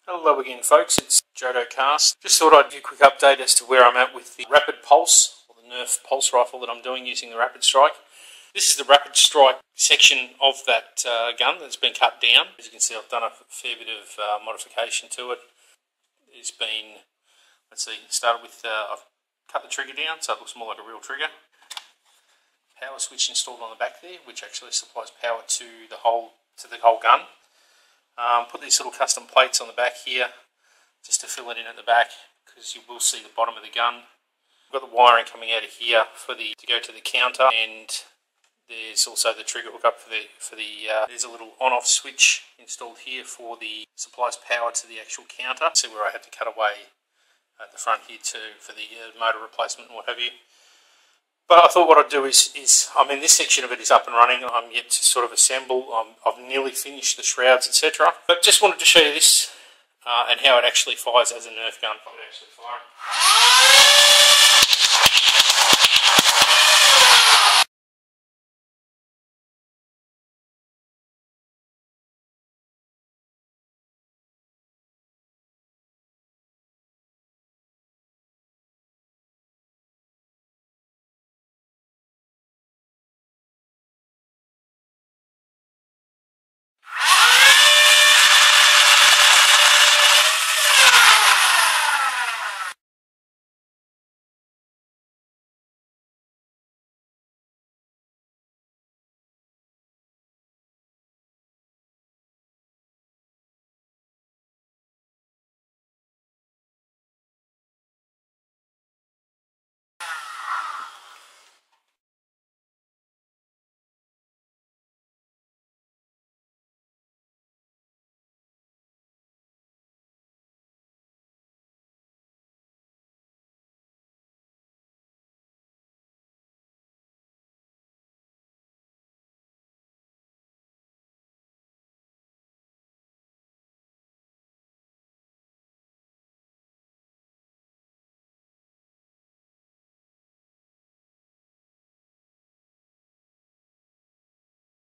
Hello again folks, it's Jodo Cast. Just thought I'd give you a quick update as to where I'm at with the Rapidpulse, or the Nerf pulse rifle that I'm doing using the Rapidstrike. This is the Rapidstrike section of that gun that's been cut down. As you can see, I've done a fair bit of modification to it. It's been, started with, I've cut the trigger down so it looks more like a real trigger. Power switch installed on the back there, which actually supplies power to the whole gun. Put these little custom plates on the back here just to fill it in at the back, because you will see the bottom of the gun. We've got the wiring coming out of here to go to the counter, and there's also the trigger hook up there's a little on-off switch installed here for the supplies power to the actual counter. See where I had to cut away at the front here too for the motor replacement and what have you. But I thought what I'd do is this section of it is up and running. I'm yet to sort of assemble. I've nearly finished the shrouds, etc. But just wanted to show you this and how it actually fires as a Nerf gun. I could actually fire